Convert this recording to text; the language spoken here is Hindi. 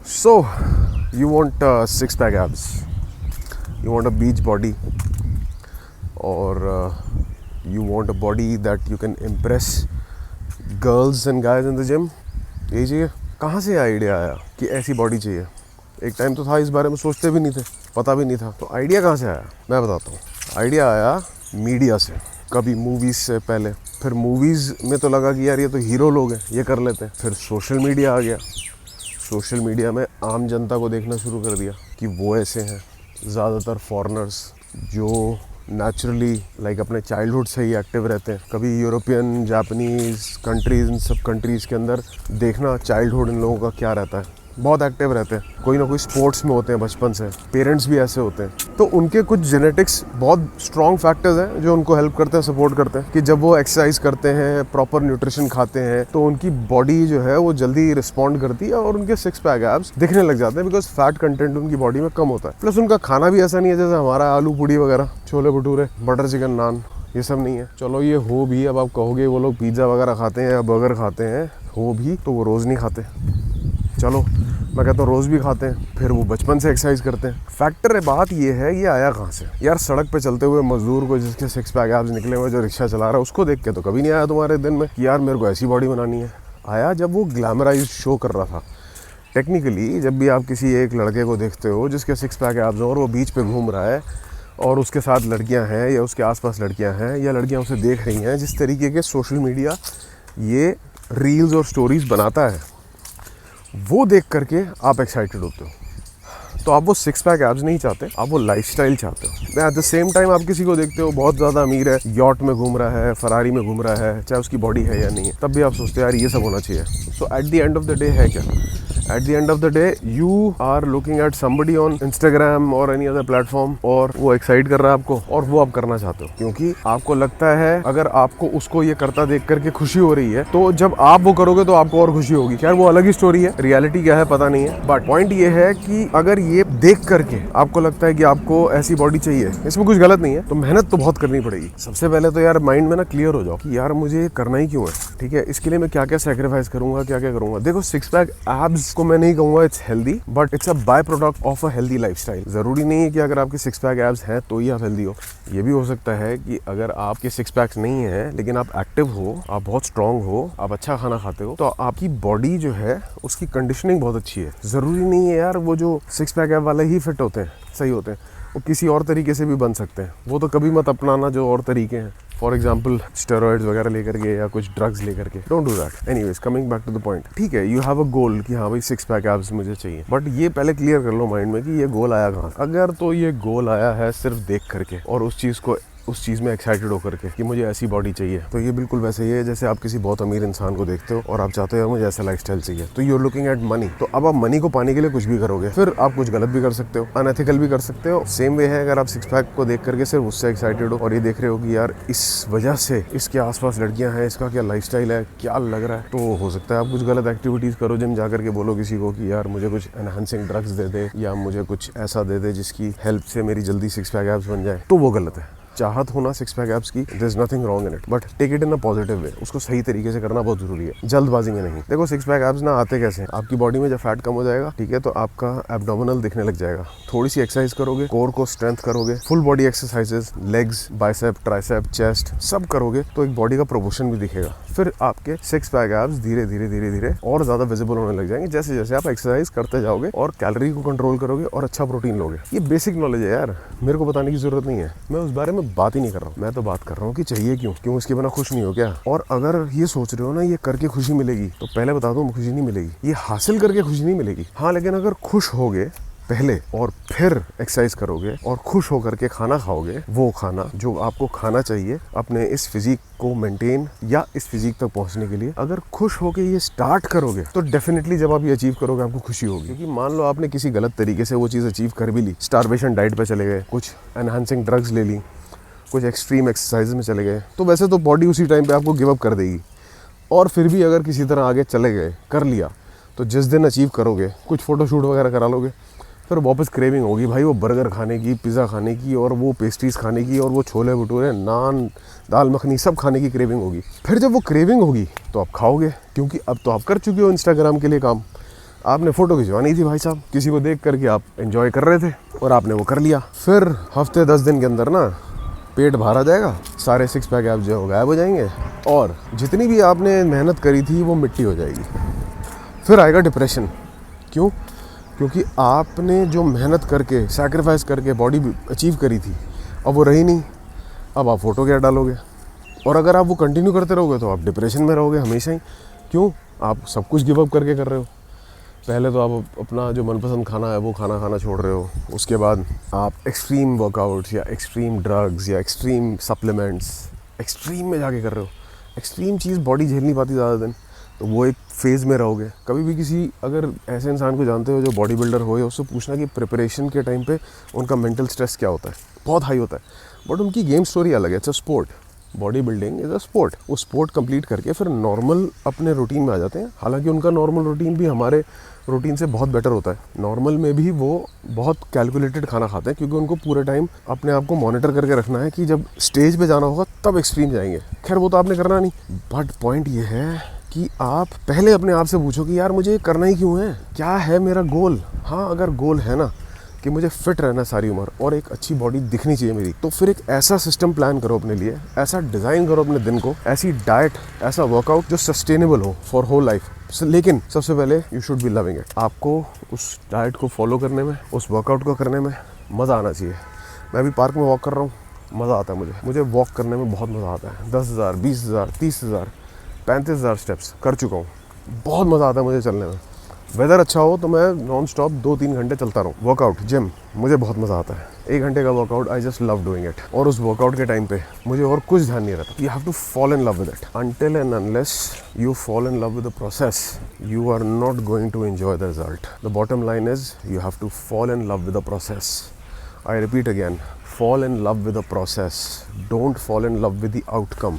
So, you want six-pack abs, you want a beach body, or you want a body that you can impress girls and guys in the gym. यही चाहिए. कहाँ से आइडिया आया कि ऐसी बॉडी चाहिए? एक टाइम तो था इस बारे में सोचते भी नहीं थे, पता भी नहीं था. तो आइडिया कहाँ से आया मैं बताता हूँ. आइडिया आया मीडिया से, कभी मूवीज़ से पहले. फिर मूवीज़ में तो लगा कि यार ये तो हीरो लोग हैं, ये कर लेते हैं. फिर सोशल मीडिया आ गया. सोशल मीडिया में आम जनता को देखना शुरू कर दिया कि वो ऐसे हैं. ज़्यादातर फॉरेनर्स जो नेचुरली लाइक अपने चाइल्डहुड से ही एक्टिव रहते हैं. कभी यूरोपियन, जापानीज़ कंट्रीज़, इन सब कंट्रीज़ के अंदर देखना चाइल्डहुड इन लोगों का क्या रहता है. बहुत एक्टिव रहते हैं, कोई ना कोई स्पोर्ट्स में होते हैं बचपन से. पेरेंट्स भी ऐसे होते हैं. तो उनके कुछ जेनेटिक्स बहुत स्ट्रॉन्ग फैक्टर्स हैं जो उनको हेल्प करते हैं, सपोर्ट करते हैं कि जब वो एक्सरसाइज करते हैं, प्रॉपर न्यूट्रिशन खाते हैं, तो उनकी बॉडी जो है वो जल्दी रिस्पॉन्ड करती है और उनके सिक्स पैक एब्स दिखने लग जाते हैं. बिकॉज फैट कंटेंट उनकी बॉडी में कम होता है. प्लस उनका खाना भी ऐसा नहीं है जैसे हमारा आलू पूड़ी वगैरह, छोले भटूरे, बटर चिकन, नान, ये सब नहीं है. चलो ये हो भी, अब आप कहोगे वो लोग पिज़्ज़ा वगैरह खाते हैं या बर्गर खाते हैं, हो भी तो वो रोज़ नहीं खाते. चलो मैं कहता हूँ रोज़ भी खाते हैं, फिर वो बचपन से एक्सरसाइज करते हैं. फैक्टर है, बात ये है ये आया कहाँ से यार? सड़क पे चलते हुए मजदूर को जिसके सिक्स पैक एब्स निकले हुए, जो रिक्शा चला रहा है, उसको देख के तो कभी नहीं आया तुम्हारे दिन में कि यार मेरे को ऐसी बॉडी बनानी है. आया जब वो ग्लैमराइज शो कर रहा था. टेक्निकली जब भी आप किसी एक लड़के को देखते हो जिसके सिक्स पैक एब्स हो और वो बीच पे घूम रहा है और उसके साथ लड़कियां हैं या उसके आसपास लड़कियां हैं या लड़कियां उसे देख रही हैं, जिस तरीके के सोशल मीडिया ये रील्स और स्टोरीज बनाता है, वो देख करके आप एक्साइटेड होते हो. तो आप वो सिक्स पैक एब्स नहीं चाहते, आप वो लाइफस्टाइल चाहते हो. एट द सेम टाइम आप किसी को देखते हो बहुत ज़्यादा अमीर है, यॉट में घूम रहा है, फरारी में घूम रहा है, चाहे उसकी बॉडी है या नहीं है, तब भी आप सोचते हो यार ये सब होना चाहिए. So at the end of the day है क्या? At the end of the day you are looking at somebody on Instagram और एनी अदर प्लेटफॉर्म, और वो एक्साइट कर रहा है आपको और वो आप करना चाहते हो क्योंकि आपको लगता है अगर आपको उसको ये करता देख करके खुशी हो रही है तो जब आप वो करोगे तो आपको और खुशी होगी. खैर वो अलग ही स्टोरी है, रियलिटी क्या है पता नहीं है. बट पॉइंट ये है कि अगर ये देख करके आपको लगता है कि आपको ऐसी बॉडी चाहिए, इसमें कुछ गलत नहीं है, तो मेहनत तो बहुत करनी पड़ेगी. सबसे पहले तो यार माइंड में ना क्लियर हो जाओ कि यार मुझे करना ही क्यों है. ठीक है, इसके लिए मैं क्या क्या सेक्रीफाइस करूंगा, क्या क्या करूंगा. देखो सिक्स पैक एब्स को मैं नहीं कहूंगा it's healthy, but it's a by product of a healthy lifestyle. जरूरी नहीं है कि अगर आपके सिक्स पैक एब्स हैं तो ही आप हेल्दी हो. ये भी हो सकता है कि अगर आपके सिक्स पैक्स नहीं है लेकिन आप एक्टिव हो, आप बहुत स्ट्रांग हो, आप अच्छा खाना खाते हो, तो आपकी बॉडी जो है उसकी कंडीशनिंग बहुत अच्छी है. जरूरी नहीं है यार वो जो सिक्स पैक एब वाले ही फिट होते हैं, सही होते हैं. वो किसी और तरीके से भी बन सकते हैं. वो तो कभी मत अपनाना जो और तरीके हैं. फॉर एग्जाम्पल स्टेरॉइड्स वगैरह लेकर के या कुछ ड्रग्स लेकर के. Don't do that. Anyways coming back to the point. ठीक है, यू हैव अ गोल कि हाँ भाई सिक्स पैक एब्स मुझे चाहिए, बट ये पहले क्लियर कर लो माइंड में कि ये गोल आया कहाँ. अगर तो ये गोल आया है सिर्फ देख करके और उस चीज़ में एक्साइटेड होकर के कि मुझे ऐसी बॉडी चाहिए, तो ये बिल्कुल वैसे ही है जैसे आप किसी बहुत अमीर इंसान को देखते हो और आप चाहते हो यार मुझे ऐसा लाइफस्टाइल चाहिए, तो you are looking at money. तो अब आप मनी को पाने के लिए कुछ भी करोगे, फिर आप कुछ गलत भी कर सकते हो, अनएथिकल भी कर सकते हो. सेम वे है अगर आप सिक्स पैक को देख करके सिर्फ उससे एक्साइटेड हो और ये देख रहे हो कि यार इस वजह से इसके आसपास लड़कियां हैं, इसका क्या लाइफस्टाइल है, क्या लग रहा है, तो हो सकता है आप कुछ गलत एक्टिविटीज़ करो. जिम जा करके बोलो किसी को कि यार मुझे कुछ एनहांसिंग ड्रग्स दे दे या मुझे कुछ ऐसा दे दे जिसकी हेल्प से मेरी जल्दी सिक्स पैक एब्स बन जाए, तो वो गलत है. चाहत होना सिक्स पैक एब्स की, there is nothing wrong in it, but take it in a positive way. उसको सही तरीके से करना बहुत जरूरी है, जल्दबाजी में नहीं. देखो सिक्स पैक एब्स ना आते कैसे हैं, आपकी बॉडी में जब फैट कम हो जाएगा, ठीक है, तो आपका एब्डोमिनल दिखने लग जाएगा. थोड़ी सी एक्सरसाइज करोगे, कोर को स्ट्रेंथ करोगे, full body exercises, legs, bicep, tricep, chest सब करोगे तो एक बॉडी का प्रोपोर्शन भी दिखेगा. फिर आपके सिक्स पैक एब्स धीरे धीरे धीरे धीरे और ज्यादा विजिबल होने लग जाएंगे जैसे जैसे आप एक्सरसाइज करते जाओगे और कैलोरी को कंट्रोल करोगे और अच्छा प्रोटीन लोगे. ये बेसिक नॉलेज है यार, मेरे को बताने की जरूरत नहीं है. मैं उस बारे में बात ही नहीं कर रहा हूँ. मैं तो बात कर रहा हूँ कि चाहिए क्यों इसके बिना खुश नहीं हो क्या. और अगर ये सोच रहे हो ना ये करके खुशी मिलेगी, तो पहले बता दो खुशी नहीं मिलेगी. ये हासिल करके खुशी नहीं मिलेगी. हाँ, लेकिन अगर खुश होगे पहले और फिर एक्सरसाइज करोगे और खुश होकर के खाना खाओगे, वो खाना जो आपको खाना चाहिए अपने इस फिजिक को मेंटेन या इस फिजिक तक पहुंचने के लिए, अगर खुश होके ये स्टार्ट करोगे तो डेफिनेटली जब आप ये अचीव करोगे आपको खुशी होगी. क्योंकि मान लो आपने किसी गलत तरीके से वो चीज़ अचीव कर भी ली, स्टारवेशन डाइट पे चले गए, कुछ एनहांसिंग ड्रग्स ले ली, कुछ एक्सट्रीम एक्सरसाइज में चले गए, तो वैसे तो बॉडी उसी टाइम पे आपको गिव अप कर देगी. और फिर भी अगर किसी तरह आगे चले गए, कर लिया, तो जिस दिन अचीव करोगे कुछ फोटोशूट वगैरह करा लोगे, फिर वापस क्रेविंग होगी भाई वो बर्गर खाने की, पिज़्ज़ा खाने की और वो पेस्ट्रीज खाने की और वो छोले भटूरे, नान, दाल मखनी सब खाने की क्रेविंग होगी. फिर जब वो क्रेविंग होगी तो आप खाओगे, क्योंकि अब तो आप कर चुके हो इंस्टाग्राम के लिए काम. आपने फ़ोटो खिंचवानी थी भाई साहब, किसी को देख करके आप एंजॉय कर रहे थे और आपने वो कर लिया। फिर हफ्ते 10 दिन के अंदर ना पेट बाहर आ जाएगा, सारे 6 पैक आप जो गायब हो जाएंगे और जितनी भी आपने मेहनत करी थी वो मिट्टी हो जाएगी। फिर आएगा डिप्रेशन। क्यों? क्योंकि आपने जो मेहनत करके सैक्रिफाइस करके बॉडी अचीव करी थी अब वो रही नहीं। अब आप फ़ोटो क्या डालोगे? और अगर आप वो कंटिन्यू करते रहोगे तो आप डिप्रेशन में रहोगे हमेशा ही। क्यों? आप सब कुछ गिव अप करके कर रहे हो। पहले तो आप अपना जो मनपसंद खाना है वो खाना छोड़ रहे हो, उसके बाद आप एक्सट्रीम वर्कआउट्स या एक्सट्रीम ड्रग्स या एक्सट्रीम सप्लीमेंट्स एक्सट्रीम में जाके कर रहे हो। एक्सट्रीम चीज़ बॉडी झेल नहीं पाती ज़्यादा दिन, तो वो एक फेज़ में रहोगे। कभी भी किसी अगर ऐसे इंसान को जानते हो जो बॉडी बिल्डर हो, या उससे पूछना कि प्रिपरेशन के टाइम पे उनका मेंटल स्ट्रेस क्या होता है, बहुत हाई होता है। बट उनकी गेम स्टोरी अलग है। It's a sport, body building is a sport. वो स्पोर्ट कंप्लीट करके फिर नॉर्मल अपने रूटीन में आ जाते हैं। हालांकि उनका नॉर्मल रूटीन भी हमारे रूटीन से बहुत बेटर होता है। नॉर्मल में भी वो बहुत कैलकुलेटेड खाना खाते हैं, क्योंकि उनको पूरे टाइम अपने आप को मॉनिटर करके रखना है कि जब स्टेज पे जाना होगा तब एक्सट्रीम जाएंगे। खैर वो तो आपने करना नहीं, बट पॉइंट ये है कि आप पहले अपने आप से पूछो कि यार मुझे करना ही क्यों है, क्या है मेरा गोल। हाँ, अगर गोल है ना कि मुझे फिट रहना सारी उम्र और एक अच्छी बॉडी दिखनी चाहिए मेरी, तो फिर एक ऐसा सिस्टम प्लान करो अपने लिए, ऐसा डिज़ाइन करो अपने दिन को, ऐसी डाइट, ऐसा वर्कआउट जो सस्टेनेबल हो फॉर होल लाइफ। लेकिन सबसे पहले you should be loving it. आपको उस डाइट को फॉलो करने में, उस वर्कआउट को करने में मज़ा आना चाहिए। मैं अभी पार्क में वॉक कर रहा हूँ, मज़ा आता है मुझे वॉक करने में बहुत मज़ा आता है। 10,000, 20,000, 30,000, 35,000 स्टेप्स कर चुका हूँ। बहुत मज़ा आता है मुझे चलने में। वेदर अच्छा हो तो मैं नॉन स्टॉप 2-3 घंटे चलता रहूँ। वर्कआउट, जिम, मुझे बहुत मज़ा आता है। 1 घंटे का workout, I just love doing it. और उस वर्कआउट के टाइम पे मुझे और कुछ ध्यान नहीं रहता। You have to fall in love with it. Until and unless you fall in love with the process, you are not going to enjoy the result. The bottom line is you have to fall in love with the process. I repeat again, fall in love with the process, don't fall in love with the outcome.